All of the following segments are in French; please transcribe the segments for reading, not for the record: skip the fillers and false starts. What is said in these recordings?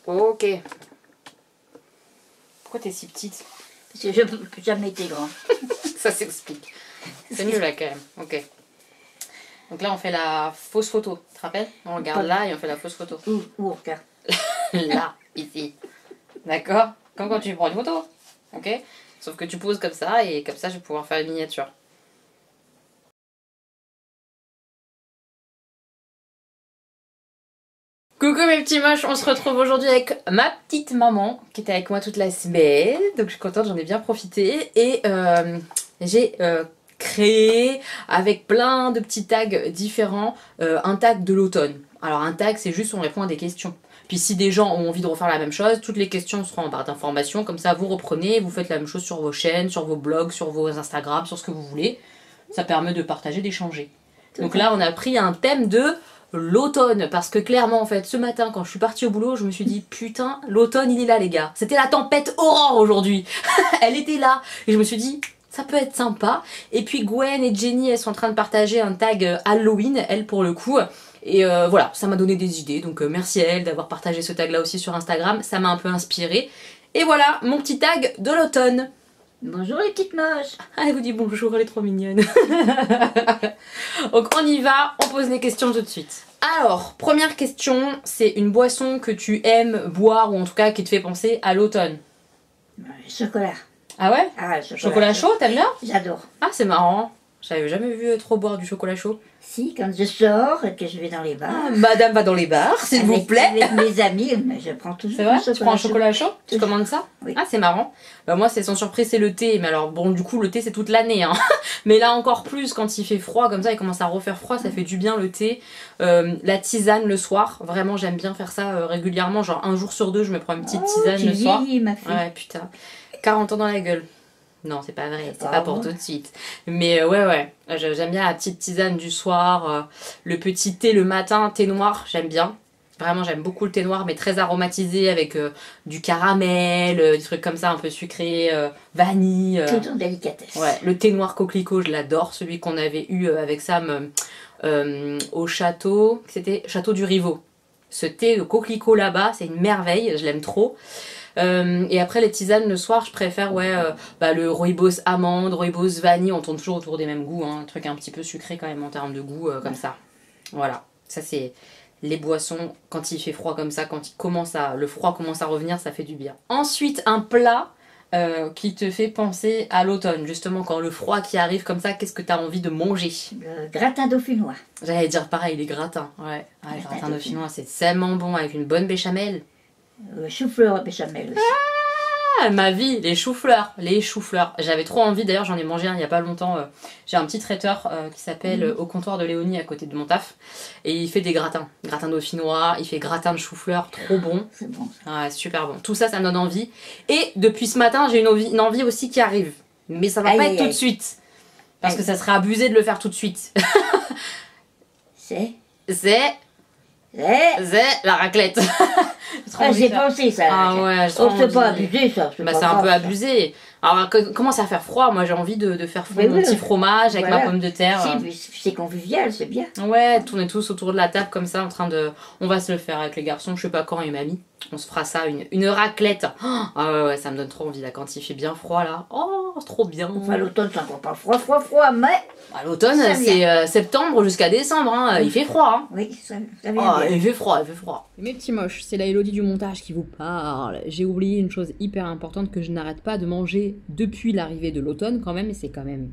Ok. Pourquoi t'es si petite? Parce que je n'ai jamais été grande. Ça s'explique. C'est mieux là quand même. Ok. Donc là on fait la fausse photo. Tu te rappelles? On regarde là et on fait la fausse photo. Où regarde? Là, ici. D'accord? Comme quand tu prends une photo. Ok? Sauf que tu poses comme ça et comme ça je vais pouvoir faire une miniature. Coucou mes petits moches, on se retrouve aujourd'hui avec ma petite maman qui était avec moi toute la semaine. Donc je suis contente, j'en ai bien profité. Et j'ai créé avec plein de petits tags différents un tag de l'automne. Alors un tag c'est juste on répond à des questions. Puis si des gens ont envie de refaire la même chose, toutes les questions seront en barre d'informations. Comme ça vous reprenez, vous faites la même chose sur vos chaînes, sur vos blogs, sur vos Instagram, sur ce que vous voulez. Ça permet de partager, d'échanger. Donc là on a pris un thème de l'automne, parce que clairement en fait ce matin quand je suis partie au boulot je me suis dit putain l'automne il est là les gars, c'était la tempête aurore aujourd'hui. Elle était là et je me suis dit ça peut être sympa. Et puis Gwen et Jenny elles sont en train de partager un tag Halloween, elles pour le coup, et voilà ça m'a donné des idées, donc merci à elles d'avoir partagé ce tag là aussi sur Instagram, ça m'a un peu inspiré et voilà mon petit tag de l'automne. Bonjour les petites moches. Ah, elle vous dit bonjour, elle est trop mignonne. Donc on y va, on pose les questions tout de suite. Alors, première question, c'est une boisson que tu aimes boire ou en tout cas qui te fait penser à l'automne. Chocolat. Ah ouais? Ah, Chocolat chaud, t'aimes bien? J'adore. Ah, c'est marrant. J'avais jamais vu trop boire du chocolat chaud. Si, quand je sors et que je vais dans les bars. Ah, madame va dans les bars, s'il vous plaît. Avec mes amis, mais je prends toujours. C'est vrai? Tu prends un chocolat chaud? Tu Toujours. commandes ça? Oui. Ah, c'est marrant. Bah, moi, c'est sans surprise, c'est le thé. Mais alors, bon, du coup, le thé, c'est toute l'année. Hein. Mais là, encore plus, quand il fait froid, comme ça, il commence à refaire froid, ça fait du bien le thé. La tisane le soir. Vraiment, j'aime bien faire ça régulièrement. Genre, un jour sur deux, je me prends une petite tisane le soir. Ma fille. Ouais, putain. 40 ans dans la gueule. Non, c'est pas vrai, c'est pas pour bon. tout de suite. Mais ouais, j'aime bien la petite tisane du soir, le petit thé le matin, thé noir, j'aime bien. Vraiment, j'aime beaucoup le thé noir, mais très aromatisé avec du caramel, des trucs comme ça, un peu sucré, vanille. Tout en délicatesse. Ouais, le thé noir coquelicot, je l'adore, celui qu'on avait eu avec Sam au château, c'était Château du Rivaux. Ce thé de coquelicot là-bas, c'est une merveille, je l'aime trop. Et après les tisanes le soir je préfère le rooibos amande, rooibos vanille, on tourne toujours autour des mêmes goûts, hein, un truc un petit peu sucré quand même en termes de goût comme ça. Voilà, ça c'est les boissons quand il fait froid comme ça, quand le froid commence à revenir, ça fait du bien. Ensuite un plat qui te fait penser à l'automne, justement quand le froid qui arrive comme ça, qu'est-ce que tu as envie de manger? Le gratin dauphinois. J'allais dire pareil, les gratins, ouais, gratin dauphinois c'est tellement bon avec une bonne béchamel. Chou-fleur béchamel aussi. Ah, ma vie, les choux-fleurs, J'avais trop envie, d'ailleurs j'en ai mangé un il y a pas longtemps. J'ai un petit traiteur qui s'appelle Au comptoir de Léonie à côté de mon taf. Et il fait des gratins dauphinois, il fait gratin de chou-fleurs, trop bon. C'est bon ça. Ouais, super bon. Tout ça, ça me donne envie. Et depuis ce matin, j'ai une envie aussi qui arrive. Mais ça va pas être tout de suite. Parce que ça serait abusé de le faire tout de suite. C'est la raclette. j'ai pensé ça. Ah ouais, c'est pas abusé ça. Bah c'est un peu abusé. Alors commence à faire froid, moi j'ai envie de faire fondre mon petit fromage avec ma pomme de terre. Si, c'est convivial, c'est bien. Ouais, tourner tous autour de la table comme ça en train de... On va se le faire avec les garçons, je sais pas quand, et mamie. On se fera ça, une raclette. Ah ouais, ça me donne trop envie là, quand il fait bien froid là. Oh, c'est trop bien. Enfin l'automne c'est encore pas froid, mais... Bah, l'automne c'est septembre jusqu'à décembre, hein. Il fait froid. Hein. Oui, ça vient bien. Il fait froid. Mes petits moches, c'est la Elodie du montage qui vous parle. J'ai oublié une chose hyper importante que je n'arrête pas de manger depuis l'arrivée de l'automne quand même, et c'est quand même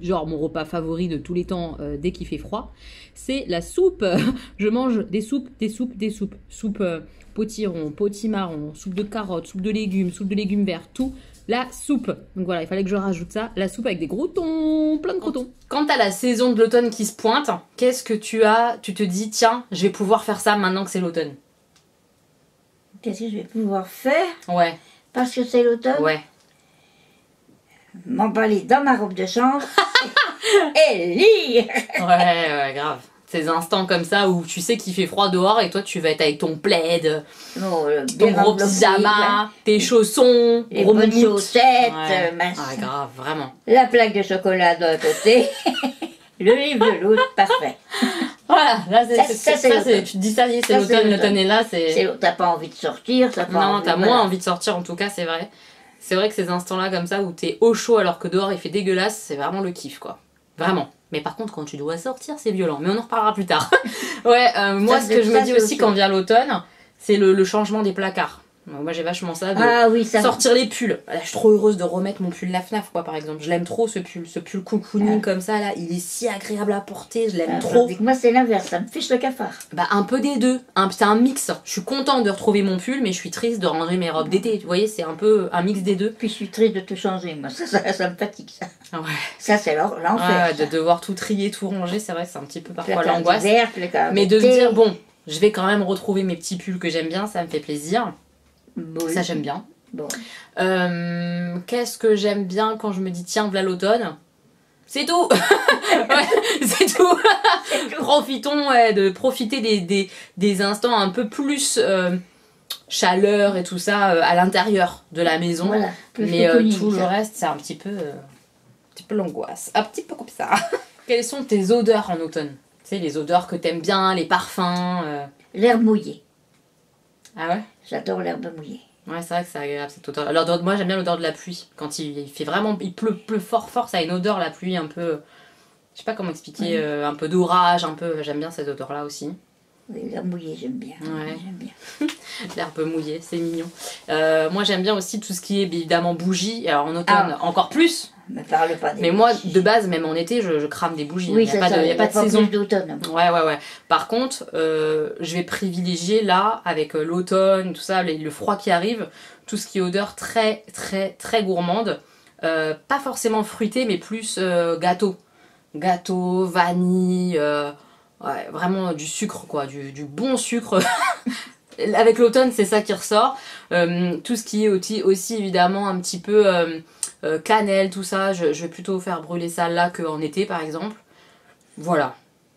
genre mon repas favori de tous les temps dès qu'il fait froid, c'est la soupe. Je mange des soupes. Soupe potiron, potimarron, soupe de carottes, soupe de légumes verts, tout. La soupe. Donc voilà, il fallait que je rajoute ça. La soupe avec des croûtons, plein de croûtons. Quand t'as la saison de l'automne qui se pointe, qu'est-ce que tu te dis, tiens, je vais pouvoir faire ça maintenant que c'est l'automne. Qu'est-ce que je vais pouvoir faire? Ouais. Parce que c'est l'automne? Ouais. M'emballer dans ma robe de chambre et lire. Ouais, grave. Ces instants comme ça où tu sais qu'il fait froid dehors et toi tu vas être avec ton plaid, ton gros pyjama, tes chaussons, les bonnes chaussettes, ouais, grave, vraiment. La plaque de chocolat d'un côté, le livre de l'autre, parfait. Voilà, là, c'est l'automne. tu te dis ça y est, c'est Ça, c'est l'automne, l'automne. l'automne est là, c'est... T'as pas envie de sortir, t'as pas Non, envie... t'as voilà. moins envie de sortir, en tout cas, c'est vrai. C'est vrai que ces instants-là, comme ça, où t'es au chaud alors que dehors il fait dégueulasse, c'est vraiment le kiff, quoi. Vraiment. Mais par contre, quand tu dois sortir, c'est violent. Mais on en reparlera plus tard. Ouais, moi, ce que je me dis aussi quand vient l'automne, c'est le changement des placards. Moi, j'ai vachement ça de Ah oui, ça... sortir les pulls. Là, je suis trop heureuse de remettre mon pull la FNAF, quoi, par exemple. Je l'aime trop, ce pull cocooning comme ça, là. Il est si agréable à porter, je l'aime trop. Avec moi, c'est l'inverse, ça me fiche le cafard. Bah, un peu des deux. C'est un mix. Je suis contente de retrouver mon pull, mais je suis triste de ranger mes robes d'été. Vous voyez, c'est un peu un mix des deux. Puis je suis triste de te changer, moi, ça me fatigue, ça. Ouais. Ça, c'est l'enfer. Ouais, de devoir tout trier, tout ranger, c'est vrai que c'est un petit peu parfois Placard l'angoisse. d'hiver, placard Mais de me d'été. dire, bon, je vais quand même retrouver mes petits pulls que j'aime bien, ça me fait plaisir. Oui. Ça, j'aime bien. Bon. Qu'est-ce que j'aime bien quand je me dis, tiens, voilà l'automne? C'est tout. Ouais, c'est tout. Profitons de profiter des instants un peu plus chaleur et tout ça à l'intérieur de la maison. Voilà, plus Mais cocooning, tout le ça. reste, c'est un petit peu l'angoisse. Un petit peu comme ça. Quelles sont tes odeurs en automne? Tu sais, les odeurs que t'aimes bien, les parfums. L'herbe mouillée. Ah ouais? J'adore l'herbe mouillée. Ouais, c'est vrai que c'est agréable cette odeur. Moi, j'aime bien l'odeur de la pluie. Quand il fait vraiment, il pleut fort, ça a une odeur, la pluie, un peu, je sais pas comment expliquer, un peu d'orage, un peu. J'aime bien cette odeur-là aussi. Oui, l'herbe mouillée, j'aime bien. Ouais. J'aime bien. L'herbe mouillée, c'est mignon. Moi, j'aime bien aussi tout ce qui est évidemment bougies. Alors en automne, encore plus. Me parle pas des Mais moi, bougies. de base, même en été, je crame des bougies. Oui, Il n'y c'est a pas ça. de, il y a pas de saison. Plus d'automne. Ouais. Par contre, je vais privilégier là, avec l'automne, tout ça, le froid qui arrive, tout ce qui est odeur très, très, très gourmande. Pas forcément fruité, mais plus gâteau. Gâteau, vanille, ouais, vraiment du sucre, quoi, du bon sucre. Avec l'automne, c'est ça qui ressort. Tout ce qui est aussi évidemment un petit peu cannelle, tout ça, je vais plutôt faire brûler ça là qu'en été, par exemple. Voilà,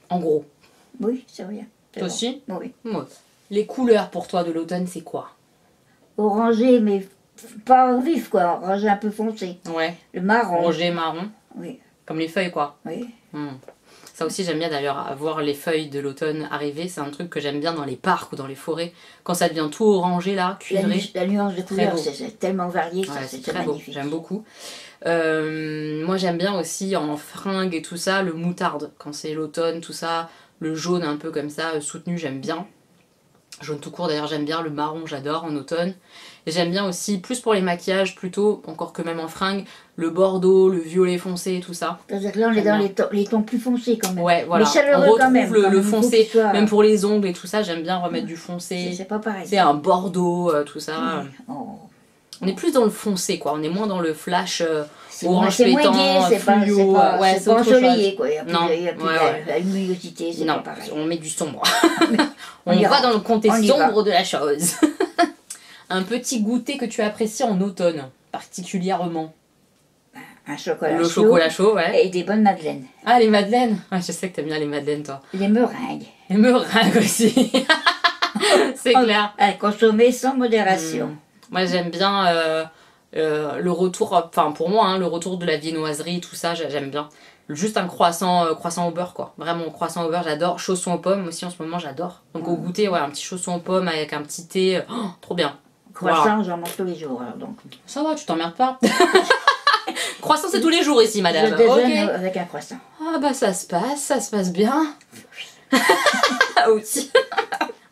en gros. Oui, c'est vrai. Toi aussi? Oui. Ouais. Les couleurs pour toi de l'automne, c'est quoi? Orangé, mais pas vif, quoi. Orangé un peu foncé. Ouais. Le marron. Rosé, marron, Oui, comme les feuilles, quoi. oui. Ça aussi, j'aime bien d'ailleurs voir les feuilles de l'automne arriver. C'est un truc que j'aime bien dans les parcs ou dans les forêts. Quand ça devient tout orangé, là, cuivré. La nuance de couleurs, beau. c'est tellement varié, ça, Ouais, c'est très beau, magnifique. j'aime beaucoup. Moi j'aime bien aussi en fringues et tout ça, le moutarde, quand c'est l'automne, tout ça, le jaune un peu comme ça, soutenu, j'aime bien. Jaune tout court d'ailleurs, j'aime bien, le marron j'adore en automne. Et j'aime bien aussi, plus pour les maquillages plutôt, encore que même en fringues, le bordeaux, le violet foncé, tout ça. C'est-à-dire que là, on est dans les tons plus foncés quand même. Ouais, voilà, Mais chaleureux on retrouve quand même. le foncé, Soit... même pour les ongles et tout ça, j'aime bien remettre du foncé. C'est pas pareil. C'est un bordeaux, tout ça. Oh. On est plus dans le foncé, quoi. On est moins dans le flash C'est orange moins pétant, gai, c'est pas, fluo. Ouais, c'est pas autre chose. ensoleillé, quoi. Il y a plus, Non, il y a plus ouais. la luminosité, c'est Non, pas pareil. on met du sombre. On on y va va. dans le côté On y va. sombre de la chose. Un petit goûter que tu apprécies en automne, particulièrement. Un chocolat Le chaud. chocolat chaud, ouais. Et des bonnes madeleines. Ah, les madeleines. Ah, je sais que t'aimes bien les madeleines, toi. Les meringues. Les meringues aussi. C'est clair. À consommer sans modération. Moi, j'aime bien le retour, enfin pour moi, hein, le retour de la viennoiserie, tout ça, j'aime bien. Juste un croissant au beurre, quoi. Vraiment, croissant au beurre, j'adore. Chausson aux pommes aussi, en ce moment, j'adore. Donc au goûter, ouais, un petit chausson aux pommes avec un petit thé, trop bien. Croissant, Voilà. j'en mange tous les jours. Alors, donc. Ça va, tu t'emmerdes pas. Croissant, c'est tous les jours ici, madame. Je déjeune Ok. avec un croissant. Ah bah ça se passe bien. Aussi.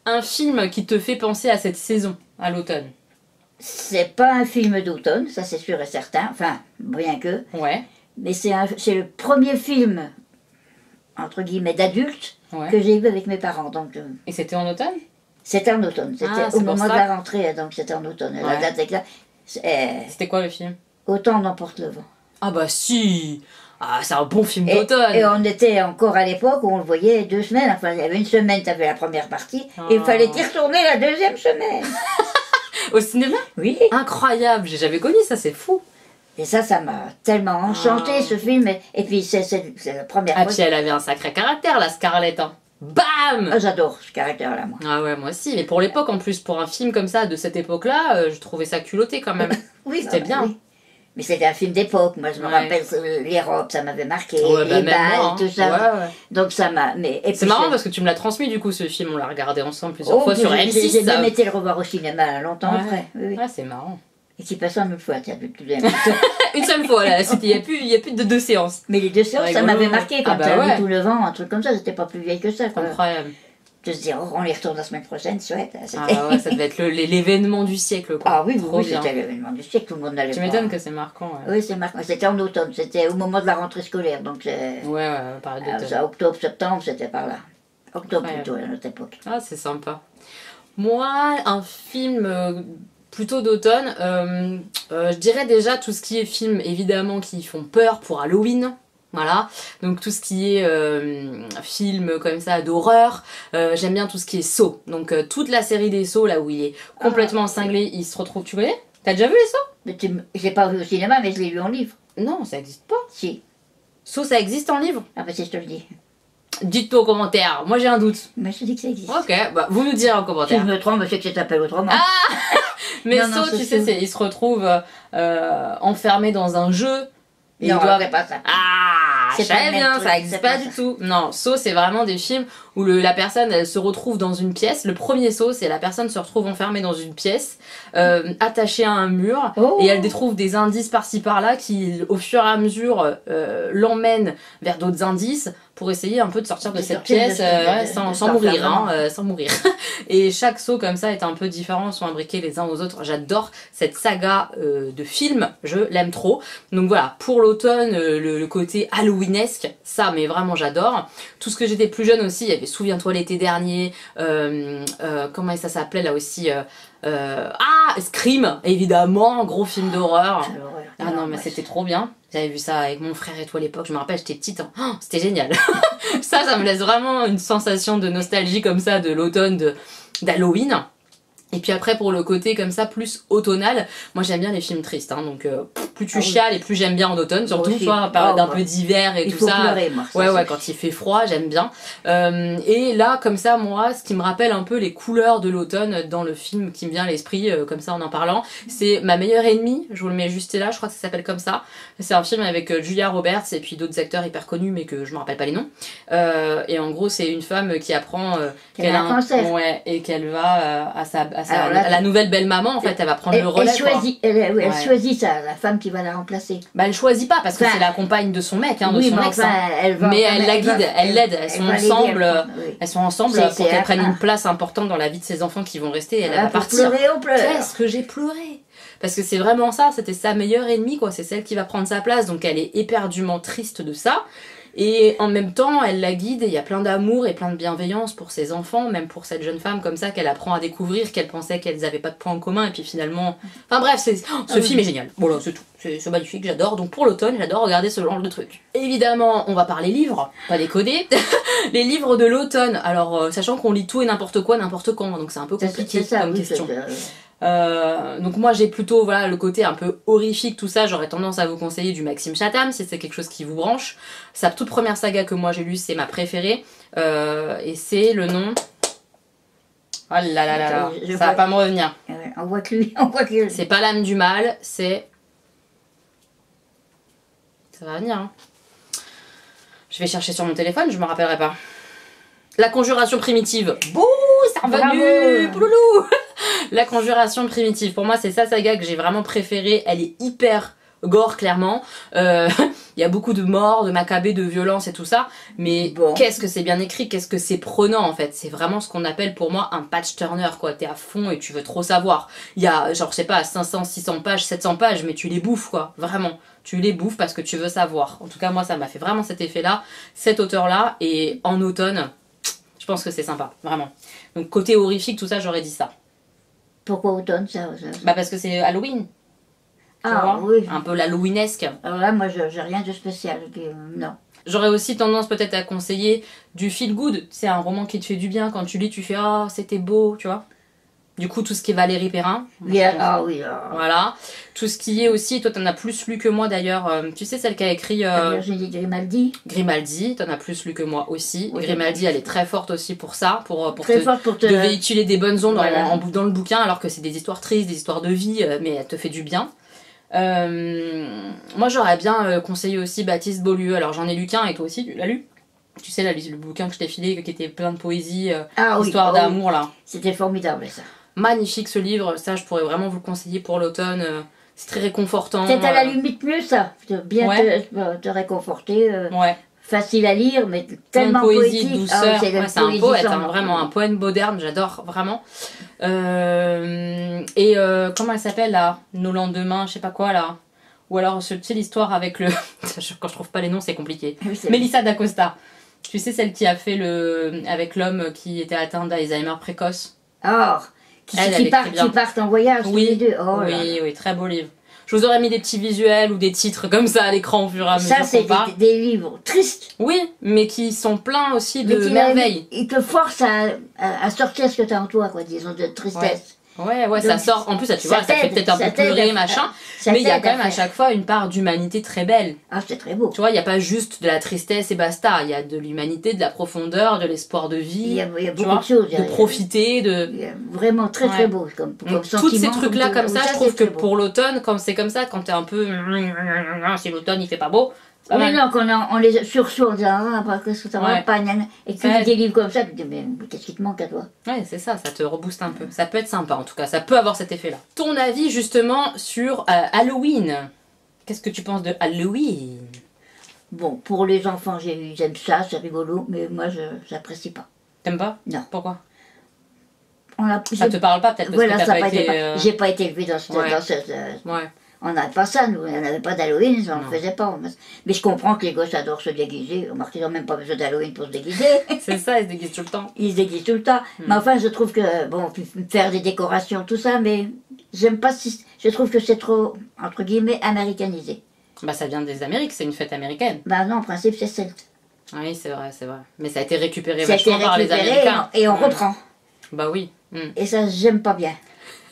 Un film qui te fait penser à cette saison, à l'automne. C'est pas un film d'automne, ça c'est sûr et certain. Enfin, bien que. Ouais. Mais c'est le premier film, entre guillemets, d'adulte Ouais. que j'ai vu avec mes parents. Donc, Et c'était en automne? c'était en automne. C'était Ah, c'est au pour moment de ça. la rentrée, donc c'était en automne. La Ouais. date exacte. C'était quoi le film? Autant n'emporte le vent. Ah bah si. Ah, c'est un bon film Et d'automne. on était encore à l'époque où on le voyait 2 semaines. Enfin, il y avait une semaine, tu avais la première partie. Et il Oh. fallait y retourner la deuxième semaine. Au cinéma? Oui. Incroyable, j'ai jamais connu ça, c'est fou. Et ça m'a tellement enchanté ce film. Et puis c'est la première Ah, fois. puis elle avait un sacré caractère, la Scarlett. Hein. Bam! Ah, j'adore ce caractère-là, moi. Ah ouais, moi aussi. Mais pour l'époque, en plus, pour un film comme ça, de cette époque-là, je trouvais ça culotté quand même. Oui, C'était bah, bien. oui. Mais c'était un film d'époque, moi je me rappelle les robes, ça m'avait marqué, Ouais, les balles, moi, hein. tout ça. Ouais. Donc ça m'a... C'est marrant parce que tu me l'as transmis du coup ce film, on l'a regardé ensemble plusieurs fois mais sur M6. J'ai même été le revoir au cinéma longtemps après. Oui. Ouais, c'est marrant. Et qui passe en une fois, tiens, Une seule fois là, il n'y a plus de 2 séances. Mais les 2 séances, ça m'avait marqué quand t'as vu Tout le vent, un truc comme ça, c'était pas plus vieille que ça. Quoi. Incroyable. De se dire, on les retourne la semaine prochaine, chouette. Ah ouais, ça devait être l'événement du siècle quoi. Ah oui, c'était l'événement du siècle, tout le monde n'allait pas. Tu m'étonnes que c'est marquant. Ouais. Oui, c'est marquant. C'était en automne, c'était au moment de la rentrée scolaire, donc période d'automne. Octobre, septembre, c'était par là. Octobre plutôt, à notre époque. Ah, c'est sympa. Moi, un film plutôt d'automne, je dirais déjà tout ce qui est film évidemment qui font peur pour Halloween. Voilà, donc tout ce qui est film comme ça d'horreur, j'aime bien tout ce qui est Saw. Donc toute la série des Saw là où il est complètement cinglé, il se retrouve, tu connais? T'as déjà vu les Saw? J'ai pas vu au cinéma mais je l'ai lu en livre. Non, ça existe pas. Si. Saw ça existe en livre? Ah bah si je te le dis. Dites-le en commentaire, moi j'ai un doute. Mais je dis que ça existe. Ok, bah vous nous direz en commentaire. Si je me trompe, je sais que ça s'appelle autrement. Ah mais Saw, tu sais, il se retrouve enfermé dans un jeu. Non, c'est pas ça. Ah, je savais bien, ça existe pas du tout. Non, Saw, c'est vraiment des films où la personne, elle se retrouve dans une pièce. Le premier Saw, c'est la personne se retrouve enfermée dans une pièce, attachée à un mur, et elle trouve des indices par-ci par-là qui, au fur et à mesure, l'emmènent vers d'autres indices pour essayer un peu de sortir de cette pièce sans mourir, sans mourir. Et chaque Saw comme ça est un peu différent, sont imbriqués les uns aux autres. J'adore cette saga de films, je l'aime trop. Donc voilà, pour l'automne, le côté halloweenesque, ça mais vraiment j'adore. Tout ce que j'étais plus jeune aussi, il y avait Souviens-toi l'été dernier, comment ça s'appelait là aussi Scream, évidemment, gros film d'horreur. Ah non mais c'était trop bien. J'avais vu ça avec mon frère et tout à l'époque, je me rappelle, j'étais petite, hein. Oh, c'était génial. Ça me laisse vraiment une sensation de nostalgie comme ça de l'automne, d'Halloween. Et puis après pour le côté comme ça plus automnal, moi j'aime bien les films tristes, hein, donc plus tu chiales et plus j'aime bien en automne, surtout soit période un peu d'hiver et tout ça. Pleurer, moi, ouais, quand il fait froid, j'aime bien. Et là comme ça moi, ce qui me rappelle un peu les couleurs de l'automne dans le film qui me vient à l'esprit comme ça en parlant, c'est Ma meilleure ennemie, je vous le mets juste là, je crois que ça s'appelle comme ça. C'est un film avec Julia Roberts et puis d'autres acteurs hyper connus mais que je me rappelle pas les noms. Et en gros c'est une femme qui apprend qu'elle a un cancer. Ouais, et qu'elle va à la nouvelle belle maman en fait, elle va prendre le relais. Elle choisit ça, la femme qui va la remplacer. Bah elle choisit pas parce que c'est la compagne de son mec, de son ex. Mais elle la guide, elle l'aide, elles sont ensemble pour qu'elle prenne une place importante dans la vie de ses enfants qui vont rester. Elle va partir. Qu'est-ce que j'ai pleuré! Parce que c'est vraiment ça, c'était sa meilleure ennemie quoi, c'est celle qui va prendre sa place, donc elle est éperdument triste de ça. Et en même temps, elle la guide et il y a plein d'amour et plein de bienveillance pour ses enfants, même pour cette jeune femme comme ça qu'elle apprend à découvrir, qu'elle pensait qu'elles n'avaient pas de points en commun et puis finalement... Enfin bref, ce film est génial. Voilà, c'est tout. C'est magnifique, j'adore. Donc pour l'automne, j'adore regarder ce genre de trucs. Évidemment, on va parler livres, pas décoder. Les livres de l'automne. Alors, sachant qu'on lit tout et n'importe quoi, n'importe quand, donc c'est un peu compliqué comme question. Donc moi j'ai plutôt le côté un peu horrifique, tout ça, j'aurais tendance à vous conseiller du Maxime Chatham si c'est quelque chose qui vous branche. Sa toute première saga que moi j'ai lue, c'est ma préférée, et c'est le nom... Oh là là là là, ça va pas me revenir. On voit que lui, c'est pas l'âme du mal, c'est... Ça va venir, hein. Je vais chercher sur mon téléphone, je me rappellerai pas. La conjuration primitive. Bouh, c'est revenu. Pouloulou. La conjuration primitive. Pour moi, c'est sa saga que j'ai vraiment préférée. Elle est hyper gore, clairement. Il y a beaucoup de morts, de macabées, de violence et tout ça. Mais qu'est-ce que c'est bien écrit, qu'est-ce que c'est prenant, en fait. C'est vraiment ce qu'on appelle pour moi un patch-turner, quoi. T'es à fond et tu veux trop savoir. Il y a, genre, je sais pas, 500, 600 pages, 700 pages, mais tu les bouffes, quoi. Vraiment. Tu les bouffes parce que tu veux savoir. En tout cas, moi, ça m'a fait vraiment cet effet-là, cet auteur-là. Et en automne... Je pense que c'est sympa, vraiment. Donc côté horrifique, tout ça, j'aurais dit ça. Pourquoi automne ça Bah parce que c'est Halloween. Ah oui. Un peu l'Halloweenesque. Alors là, moi, j'ai rien de spécial. Non. J'aurais aussi tendance peut-être à conseiller du feel good. C'est un roman qui te fait du bien. Quand tu lis, tu fais « Ah, c'était beau », tu vois. Du coup, tout ce qui est Valérie Perrin. Voilà. Tout ce qui est aussi, toi t'en as plus lu que moi d'ailleurs, tu sais celle qui a écrit... Virginie Grimaldi. Grimaldi, t'en as plus lu que moi aussi. Oui, Grimaldi, elle est très forte aussi pour ça, pour te véhiculer des bonnes ondes dans le bouquin, alors que c'est des histoires tristes, des histoires de vie, mais elle te fait du bien. Moi j'aurais bien conseillé aussi Baptiste Beaulieu. Alors j'en ai lu qu'un et toi aussi tu l'as lu? Tu sais, le bouquin que je t'ai filé qui était plein de poésie, histoire d'amour là. C'était formidable ça. Magnifique ce livre, ça je pourrais vraiment vous le conseiller pour l'automne. C'est très réconfortant. C'est à la limite mieux ça, de bien te réconforter. Ouais. Facile à lire, mais tellement poésie, poétique. Douceur. C'est un poète, vraiment un poète moderne, j'adore vraiment. Comment elle s'appelle là? Nos lendemains, je sais pas quoi là. Ou alors, tu sais, l'histoire avec le. Quand je trouve pas les noms, c'est compliqué. Oui, Mélissa d'Acosta. Tu sais, celle qui a fait avec l'homme qui était atteint d'Alzheimer précoce. Or, qui partent en voyage tous les deux. Oh, oui, très beau livre. Je vous aurais mis des petits visuels ou des titres comme ça à l'écran au fur et à mesure. Ça, c'est des livres tristes. Oui, mais qui sont pleins aussi de merveilles. Ils te forcent à sortir ce que tu as en toi, quoi, disons, de tristesse. Ouais, donc, ça sort. En plus, ça, tu vois, ça fait peut-être un peu pleurer, machin. Mais il y a quand même à chaque fois une part d'humanité très belle. Ah, c'est très beau. Tu vois, il n'y a pas juste de la tristesse et basta. Il y a de l'humanité, de la profondeur, de l'espoir de vie. Il y a beaucoup de choses. De profiter, Il y a vraiment très très beau comme tous ces trucs-là comme ça, je trouve que pour l'automne, quand c'est comme ça, quand t'es un peu. Si l'automne il fait pas beau. Oui, non, on les sursaut en disant qu'est-ce que ça va pas, et tu lis des livres comme ça, tu te dis, mais qu'est-ce qui te manque à toi? Ouais, c'est ça, ça te rebooste un peu. Ça peut être sympa en tout cas, ça peut avoir cet effet-là. Ton avis justement sur Halloween? Qu'est-ce que tu penses de Halloween? Bon, pour les enfants, j'aime ça, c'est rigolo, mais moi, j'apprécie pas. T'aimes pas? Non. Pourquoi? Ça te parle pas peut-être parce que t'as pas été... J'ai pas été élevée dans cette... Ouais. On n'avait pas ça, nous, on n'avait pas d'Halloween, on ne le faisait pas. Mais je comprends que les gosses adorent se déguiser. Remarquez, ils n'ont même pas besoin d'Halloween pour se déguiser. C'est ça, ils se déguisent tout le temps. Ils se déguisent tout le temps. Mais enfin, je trouve que, bon, faire des décorations, tout ça, mais j'aime pas si... Je trouve que c'est trop, entre guillemets, américanisé. Bah, ça vient des Amériques, c'est une fête américaine. Bah non, en principe, c'est celte. Oui, c'est vrai, c'est vrai. Mais ça a été récupéré vachement par les Américains. Et on reprend. Bah oui. Et ça, j'aime pas bien.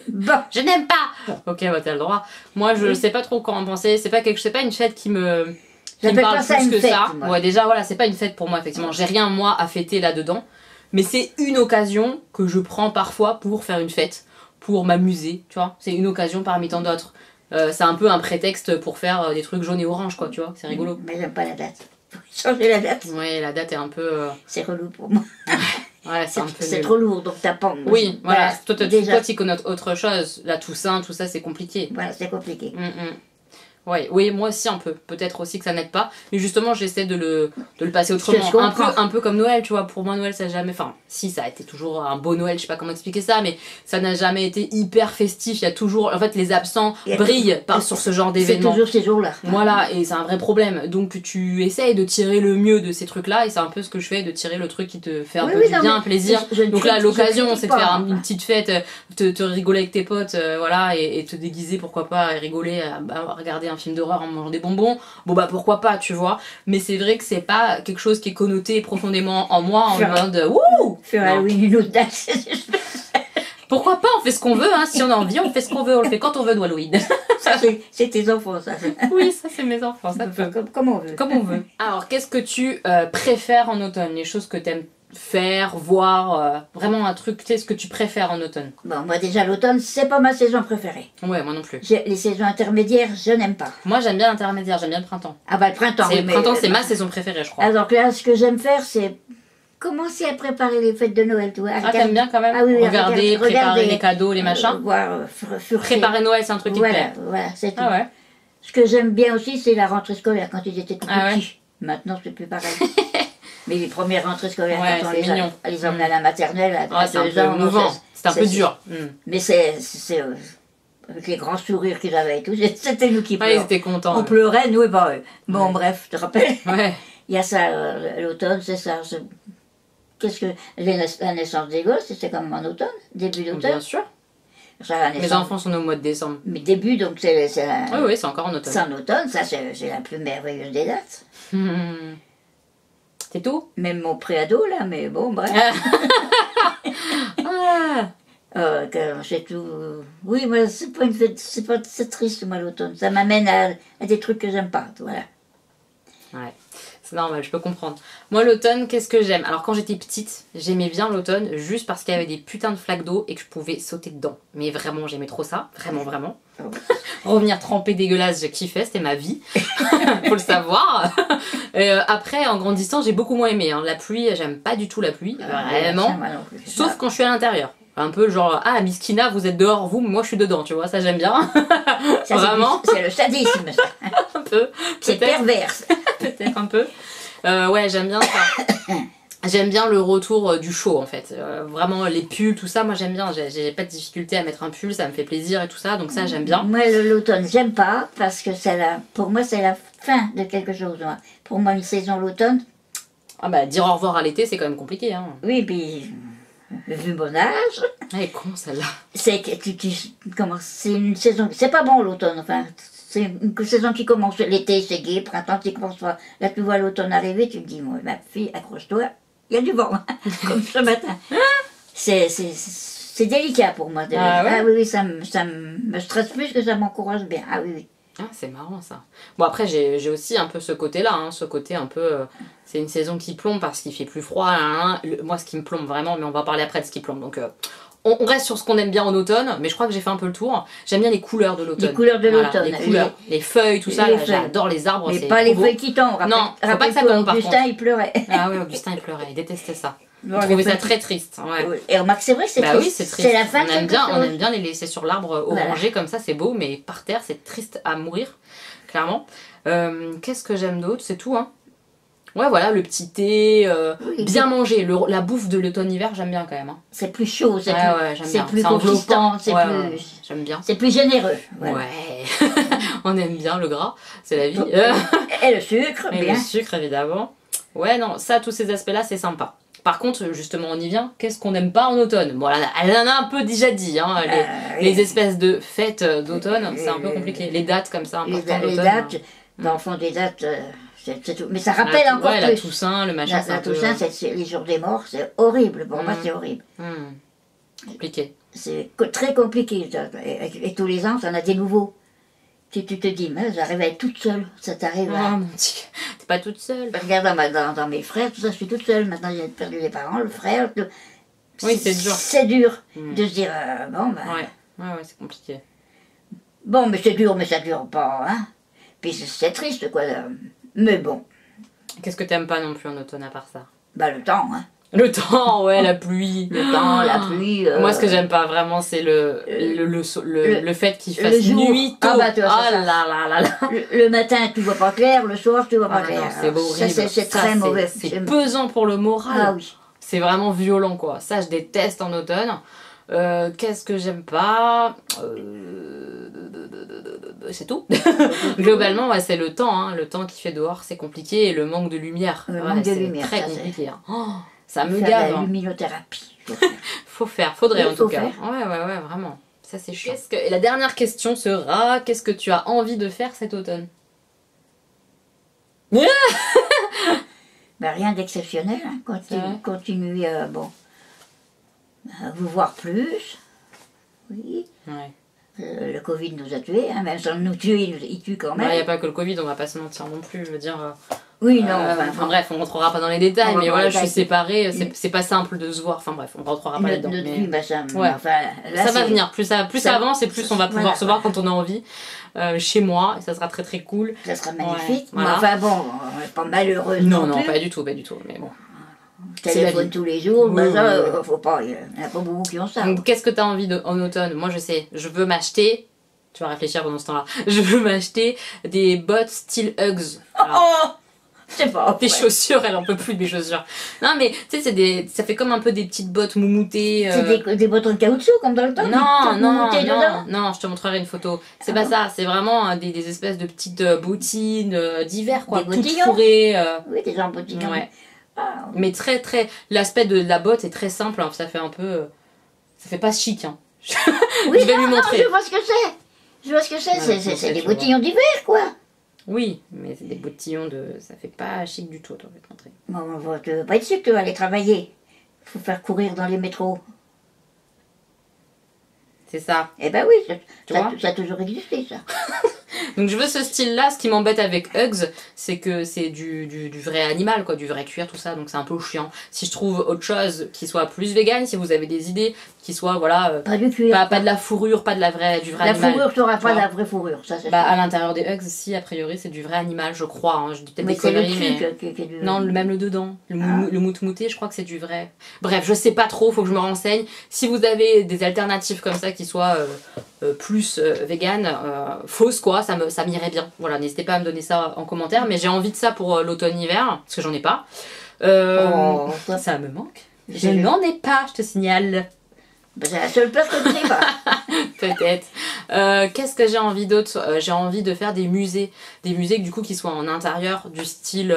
Bon, je n'aime pas. Ok, bah t'as le droit. Moi, je sais pas trop quoi en penser. C'est pas une fête qui me parle plus que ça. Ouais, déjà, voilà, c'est pas une fête pour moi, effectivement. J'ai rien, moi, à fêter là-dedans. Mais c'est une occasion que je prends parfois pour faire une fête, pour m'amuser, tu vois. C'est une occasion parmi tant d'autres. C'est un peu un prétexte pour faire des trucs jaunes et orange, quoi, tu vois. C'est rigolo. Mais j'aime pas la date. Faut changer la date. Ouais, la date est un peu... C'est relou pour moi. Ouais, c'est trop lourd, donc t'as pas... Oui, voilà. Toi, tu connotes autre chose. La Toussaint, tout ça, c'est compliqué. Voilà, c'est compliqué. Ouais, oui, moi aussi un peu. Peut-être aussi que ça n'aide pas. Mais justement, j'essaie de le passer autrement. Un peu comme Noël, tu vois. Pour moi, Noël, ça n'a jamais... Enfin, si, ça a été toujours un beau Noël, je sais pas comment expliquer ça, mais ça n'a jamais été hyper festif. Il y a toujours... En fait, les absents brillent sur ce genre d'événements. C'est toujours ces jours-là. Voilà, et c'est un vrai problème. Donc, tu essayes de tirer le mieux de ces trucs-là, et c'est un peu ce que je fais, de tirer le truc qui te fait un peu du bien, un plaisir. Donc là, l'occasion, c'est de faire une petite fête, te rigoler avec tes potes, voilà, et te déguiser, pourquoi pas, et rigoler, regarder un film d'horreur en mangeant des bonbons, bon bah pourquoi pas, tu vois, mais c'est vrai que c'est pas quelque chose qui est connoté profondément en moi, en mode wouh, faire Halloween une autre date. Pourquoi pas, on fait ce qu'on veut, hein, si on a envie, on fait ce qu'on veut, on le fait quand on veut, Halloween. Ça c'est tes enfants, ça. Oui, ça c'est mes enfants, ça peut. Comme on veut. Comme on veut. Alors, qu'est-ce que tu préfères en automne, les choses que t'aimes faire, voir, vraiment un truc, tu sais, ce que tu préfères en automne? Bon, moi déjà l'automne, c'est pas ma saison préférée. Ouais, moi non plus. Les saisons intermédiaires, je n'aime pas. Moi j'aime bien l'intermédiaire, j'aime bien le printemps. Ah bah le printemps, le printemps, c'est ma saison préférée, je crois. Alors là, ce que j'aime faire, c'est commencer à préparer les fêtes de Noël, tu vois. Ah, t'aimes bien quand même? Ah, oui, regarder, préparer les cadeaux, les machins. Préparer Noël, c'est un truc qui te plaît. Voilà, c'est tout. Ah ouais. Ce que j'aime bien aussi, c'est la rentrée scolaire, quand ils étaient tout petits. Maintenant, c'est plus pareil. Mais les premières rentrées scolaires, quand on les emmenait à la maternelle, à 2 ans, c'est un peu dur. Mais c'est avec les grands sourires qu'ils avaient et tout, c'était nous qui pleurions. Ils étaient contents. On pleurait, nous et pas eux. Bon, bref, tu te rappelles? Ouais. Il y a ça, l'automne, c'est ça. Qu'est-ce que... La naissance des gosses, c'était comme en automne, début d'automne. Bien sûr. Mes enfants sont au mois de décembre. Mais début, donc c'est... Oui, c'est encore en automne. C'est en automne, ça c'est la plus merveilleuse des dates. C'est tout? Même mon préado, là, mais bon, bref. C'est tout... Oui, mais c'est pas une fête... C'est triste, moi, l'automne. Ça m'amène à des trucs que j'aime pas, voilà. Ouais, c'est normal, je peux comprendre. Moi, l'automne, qu'est-ce que j'aime? Alors, quand j'étais petite, j'aimais bien l'automne juste parce qu'il y avait des putains de flaques d'eau et que je pouvais sauter dedans. Mais vraiment, j'aimais trop ça. Vraiment, vraiment. Revenir tremper dégueulasse, j'ai kiffé, c'était ma vie. Faut le savoir. Après, en grandissant, j'ai beaucoup moins aimé. Hein. La pluie, j'aime pas du tout la pluie. Vraiment. Sauf quand je suis à l'intérieur. Un peu genre, ah, Miskina, vous êtes dehors, vous, mais moi je suis dedans, tu vois, ça j'aime bien. Ça, vraiment. C'est le sadisme, ça. Un peu. C'est perverse. Peut-être un peu. Ouais, j'aime bien ça. J'aime bien le retour du chaud en fait. Vraiment les pulls, tout ça, moi j'aime bien. J'ai pas de difficulté à mettre un pull, ça me fait plaisir et tout ça, donc ça j'aime bien. Moi l'automne, j'aime pas parce que pour moi c'est la fin de quelque chose. Moi. Pour moi, une saison, l'automne. Ah bah, dire au revoir à l'été, c'est quand même compliqué. Hein. Oui, puis. Vu mon âge. Elle est con celle-là. C'est une saison. C'est pas bon l'automne, enfin. C'est une saison qui commence l'été, c'est gai, printemps, tu commences pas. Là, tu vois l'automne arriver, tu te dis, moi, ma fille, accroche-toi, il y a du vent, comme ce matin. C'est délicat pour moi. Ah, ouais? Ah oui, ça me stresse plus que ça m'encourage bien. Ah oui, oui. Ah, c'est marrant ça. Bon, après, j'ai aussi un peu ce côté-là, hein, ce côté un peu. C'est une saison qui plombe parce qu'il fait plus froid. Hein, moi, ce qui me plombe vraiment, mais on va parler après de ce qui plombe. Donc, on reste sur ce qu'on aime bien en automne, mais je crois que j'ai fait un peu le tour. J'aime bien les couleurs de l'automne. Les couleurs de l'automne. Les couleurs, les feuilles, tout ça. J'adore les arbres. Mais pas les feuilles qui tombent. Non, faut pas que ça tombe par contre. Augustin, il pleurait. Ah oui, Augustin, il pleurait. Il détestait ça. Je trouvais ça très triste. Ouais. Oui. Et remarque, c'est vrai que c'est triste. Oui, c'est triste. C'est la fin on aime bien les laisser sur l'arbre orangé comme ça, c'est beau, mais par terre, c'est triste à mourir, clairement. Qu'est-ce que j'aime d'autre? C'est tout, hein. Ouais, voilà, le petit thé, bien manger. La bouffe de l'automne-hiver, j'aime bien quand même. Hein. C'est plus chaud, c'est plus consistant, c'est plus... J'aime bien. C'est plus généreux. Voilà. Ouais. On aime bien le gras, c'est la vie. Et le sucre, et bien. Le sucre, évidemment. Ouais, non, ça, tous ces aspects-là, c'est sympa. Par contre, justement, on y vient. Qu'est-ce qu'on n'aime pas en automne? Bon, elle en a un peu déjà dit. Hein, les espèces de fêtes d'automne, c'est un peu compliqué. Les dates comme ça, importantes d'automne. Les dates, dans le fond des dates, c'est tout. Mais ça rappelle encore plus. La Toussaint, le machin. La Toussaint, c'est les jours des morts, c'est horrible. Pour moi, c'est horrible. Compliqué. C'est très compliqué. Et tous les ans, ça en a des nouveaux. Tu te dis, mais j'arrive à être toute seule. Ça t'arrive à... Oh mon Dieu, t'es pas toute seule. Regarde dans mes frères, tout ça, je suis toute seule. Maintenant, j'ai perdu les parents, le frère. Oui, c'est dur. C'est dur de se dire, bon, ben... Ouais, c'est compliqué. Bon, mais c'est dur, mais ça dure pas, hein. Puis c'est triste, quoi. Mais bon. Qu'est-ce que t'aimes pas non plus en automne à part ça? Bah, le temps, hein. Le temps, ouais, la pluie. Le temps, la pluie. Moi, ce que j'aime pas vraiment, c'est le fait qu'il fasse nuit tôt. Ah bah, tu vois, oh là. Le matin, tu vois pas clair, le soir, tu vois pas clair. C'est horrible. C'est très mauvais. C'est pesant pour le moral. Ah oui. C'est vraiment violent, quoi. Ça, je déteste en automne. Qu'est-ce que j'aime pas? C'est tout. Globalement, ouais, c'est le temps. Hein. Le temps qu'il fait dehors, c'est compliqué. Et le manque de lumière. Le manque de lumière, très compliqué. Hein. Oh, ça me gave. Faire la luminothérapie. Faudrait en tout cas. Ouais, vraiment. Ça, c'est chiant. Et la dernière question sera, qu'est-ce que tu as envie de faire cet automne? Ben, rien d'exceptionnel. Hein. Continuer à vous voir plus. Oui. Ouais. Le Covid nous a tués, hein. Même sans nous tuer, il tue quand même. Il n'y a pas que le Covid, on va pas se mentir non plus, je veux dire... Oui, non. Enfin bref, on rentrera pas dans les détails, mais voilà, je suis séparée, c'est pas simple de se voir. Enfin bref, on rentrera pas là-dedans. Ça va venir, plus ça avance et plus on va pouvoir se voir quand on a envie. Chez moi, et ça sera très très cool. Ça sera magnifique. Ouais, voilà. Enfin bon, on n'est pas malheureuse. Non, pas du tout, mais bon. Téléphone tous les jours, faut pas, il n'y en a pas beaucoup qui ont ça. Donc qu'est-ce que tu as envie en automne? Moi je sais, je veux m'acheter, tu vas réfléchir pendant ce temps-là, je veux m'acheter des bottes style Uggs. Alors, c'est pas des chaussures, elle en peut plus de mes chaussures. Non mais tu sais, ça fait comme un peu des petites bottes moumoutées. C'est des bottes en caoutchouc comme dans le temps. Non, je te montrerai une photo. C'est pas ça, c'est vraiment des espèces de petites bottines d'hiver quoi, toutes fourrées. Oui, des gens bottillons. Ouais. Mais très l'aspect de la botte est très simple, hein, ça fait un peu ça fait pas chic hein. Oui, je vais lui montrer. Je vois ce que c'est. C'est des bottillons d'hiver quoi. Oui, mais c'est des bottillons ça fait pas chic du tout, toi, je vais te montrer. Bon, tu veux pas être sûr que tu vas aller travailler. Faut faire courir dans les métros. C'est ça. Eh ben oui, ça a toujours existé ça. Donc je veux ce style-là. Ce qui m'embête avec Uggs, c'est que c'est du vrai animal, quoi, du vrai cuir, tout ça. Donc c'est un peu chiant. Si je trouve autre chose qui soit plus vegan, si vous avez des idées qui soient, voilà, Pas du cuir. pas de la fourrure, pas de du vrai La animal. fourrure, tu n'auras tu pas vois. la vraie fourrure, ça c'est Bah sûr. à l'intérieur des Uggs, si a priori c'est du vrai animal, je crois. Hein. Je dis peut-être Mais des c'est le conneries, dessus mais qui est du... non, même le dedans, Ah. le mout-mouté, je crois que c'est du vrai. Bref, je sais pas trop, faut que je me renseigne. Si vous avez des alternatives comme ça qui soient plus vegan, fausses quoi, ça m'irait bien. Voilà, n'hésitez pas à me donner ça en commentaire, mais j'ai envie de ça pour l'automne-hiver, parce que j'en ai pas. Oh, Ça me manque. Je J'ai- n'en ai pas, je te signale. Bah, c'est la seule place que tu n'es pas. Peut-être. Qu'est-ce que j'ai envie d'autre? J'ai envie de faire des musées du coup qui soient en intérieur, du style.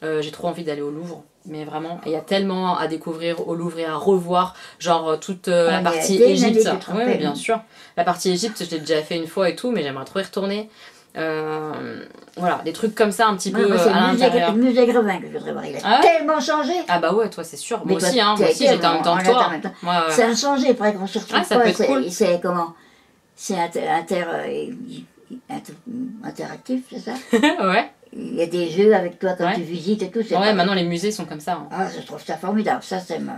J'ai trop envie d'aller au Louvre, mais vraiment, il y a tellement à découvrir au Louvre et à revoir, genre toute la On y partie a été, Égypte. Nadine, tu te Oui, rappelles. bien sûr. La partie Égypte, je l'ai déjà fait une fois et tout, mais j'aimerais trop y retourner. Voilà, des trucs comme ça un petit peu Moi, c'est à l'intérieur. le musée Grévin que je voudrais voir. Il a Ah ouais tellement changé. Ah bah ouais, toi c'est sûr. Mais Moi toi, aussi, hein, t'as moi aussi été j'étais en même temps que en toi. même temps. Ouais, ouais. Ça a changé, il faudrait qu'on se retrouve Ah, ça peut pas. être cool. C'est comment? C'est interactif, c'est ça? Ouais. Il y a des jeux avec toi quand Ouais. tu visites et tout. c'est Ouais, pas- maintenant les musées sont comme ça. Hein. Ah, je trouve ça formidable. Ça, c'est... Bon.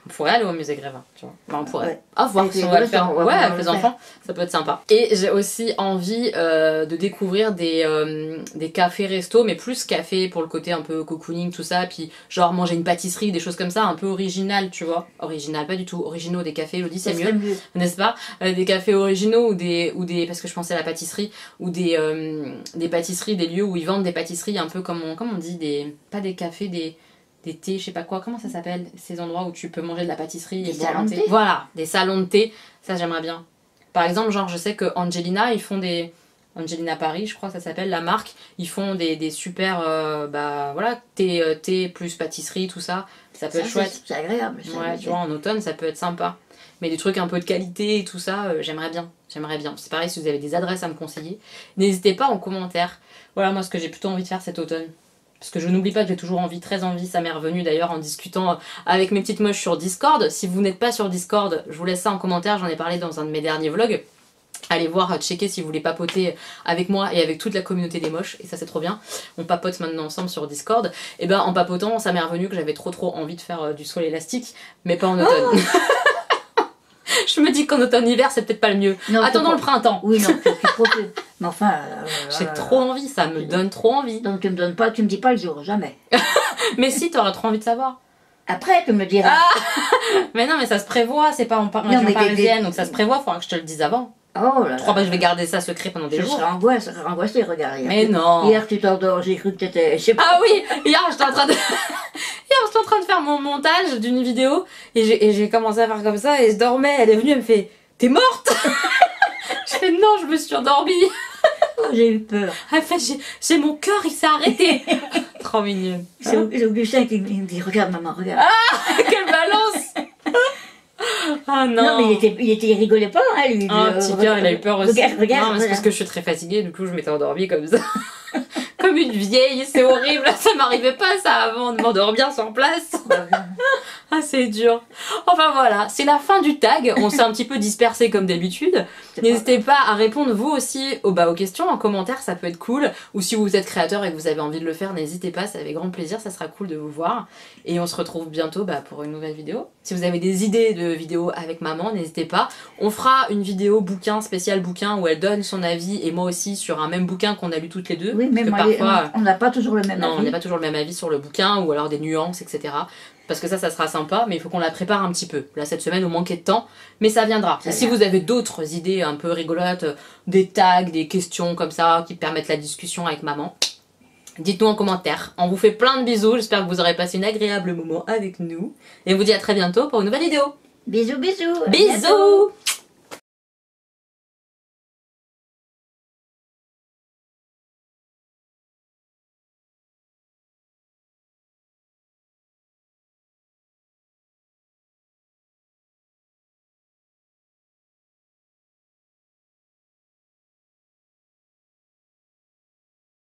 On pourrait aller au musée Grévin, tu vois. Bah, on pourrait. Ouais. À voir Avec si les on va le gosses, faire. on va Ouais, pouvoir avec le les faire. enfants, ça peut être sympa. Et j'ai aussi envie de découvrir des cafés-restos, mais plus café pour le côté un peu cocooning, tout ça. Puis genre manger une pâtisserie, des choses comme ça, un peu originales, tu vois. Original, pas du tout. Originaux, des cafés, Elodie, c'est Ça serait mieux. mieux. N'est-ce pas? Des cafés originaux ou des parce que je pensais à la pâtisserie ou des pâtisseries, des lieux où ils vendent des pâtisseries un peu comme on dit pas des cafés, des thés, je sais pas quoi, comment ça s'appelle ces endroits où tu peux manger de la pâtisserie Des et boire salons un de thé. thé. Voilà, des salons de thé, ça j'aimerais bien. Par exemple, genre je sais que Angelina, ils font des Angelina Paris, je crois que ça s'appelle la marque, ils font des super bah voilà, thé plus pâtisserie, tout ça, ça peut Ça, être chouette. c'est agréable. ça, Ouais, mais tu vois, en automne, ça peut être sympa. Mais des trucs un peu de qualité et tout ça, j'aimerais bien. J'aimerais bien. C'est pareil, si vous avez des adresses à me conseiller, n'hésitez pas en commentaire. Voilà, moi, ce que j'ai plutôt envie de faire cet automne. Parce que je n'oublie pas que j'ai toujours envie, très envie. Ça m'est revenu d'ailleurs en discutant avec mes petites moches sur Discord. Si vous n'êtes pas sur Discord, je vous laisse ça en commentaire. J'en ai parlé dans un de mes derniers vlogs. Allez voir, checker si vous voulez papoter avec moi et avec toute la communauté des moches. Et ça, c'est trop bien. On papote maintenant ensemble sur Discord. Et ben, en papotant, ça m'est revenu que j'avais trop envie de faire du saut élastique. Mais pas en automne. Je me dis qu'en automne-hiver, c'est peut-être pas le mieux. Non, Attendons c'est le printemps. Oui, non, tu trop peu. Mais enfin... J'ai trop envie, ça me donne trop envie. Donc tu me dis pas le jour, jamais. Mais si, t'auras trop envie de savoir. Après, tu me le diras. Mais non, mais ça se prévoit, c'est pas en Non, région mais parisienne, donc ça se prévoit, faudra que je te le dise avant. Oh là Je crois pas là. que je vais garder ça secret pendant des Je jours. serais angoissée, regarde. Mais non. Hier, tu t'endors, j'ai cru que t'étais... Je sais pas. Ah oui, hier j'étais en train de... Hier j'étais en train de faire mon montage d'une vidéo et j'ai commencé à faire comme ça et je dormais, elle est venue, elle me fait « T'es morte ?» Je fais « Non, je me suis endormie. » Oh, j'ai eu peur. Elle fait « J'ai mon cœur, il s'est arrêté. » Trop mignon. C'est Augustin qui me dit, regarde maman, regarde. Quelle balance. Ah non. Non, mais il rigolait pas, hein, lui. Ah, petit cœur, il a eu peur aussi. Regarde, non, mais c'est regarde. parce que je suis très fatiguée, du coup je m'étais endormie comme ça. Comme une vieille, c'est horrible. Ça m'arrivait pas ça avant de m'endormir sur place. Ah, c'est dur. Enfin voilà, c'est la fin du tag. On s'est un petit peu dispersé comme d'habitude. N'hésitez pas à répondre vous aussi aux questions en commentaire, ça peut être cool. Ou si vous êtes créateur et que vous avez envie de le faire, n'hésitez pas, c'est avec grand plaisir, ça sera cool de vous voir. Et on se retrouve bientôt pour une nouvelle vidéo. Si vous avez des idées de vidéos avec maman, n'hésitez pas. On fera une vidéo bouquin, spéciale bouquin, où elle donne son avis et moi aussi sur un même bouquin qu'on a lu toutes les deux. Oui, mais Parce que parfois, on n'a pas toujours le même non, on avis. n'a pas toujours le même avis sur le bouquin ou alors des nuances, etc. Parce que ça sera sympa, mais il faut qu'on la prépare un petit peu. Là, cette semaine, on manquait de temps, mais ça viendra. Ça Et si vient. vous avez d'autres idées un peu rigolotes, des tags, des questions comme ça, qui permettent la discussion avec maman, dites-nous en commentaire. On vous fait plein de bisous, j'espère que vous aurez passé un agréable moment avec nous. Et on vous dit à très bientôt pour une nouvelle vidéo. Bisous, bisous. À bientôt. Bisous!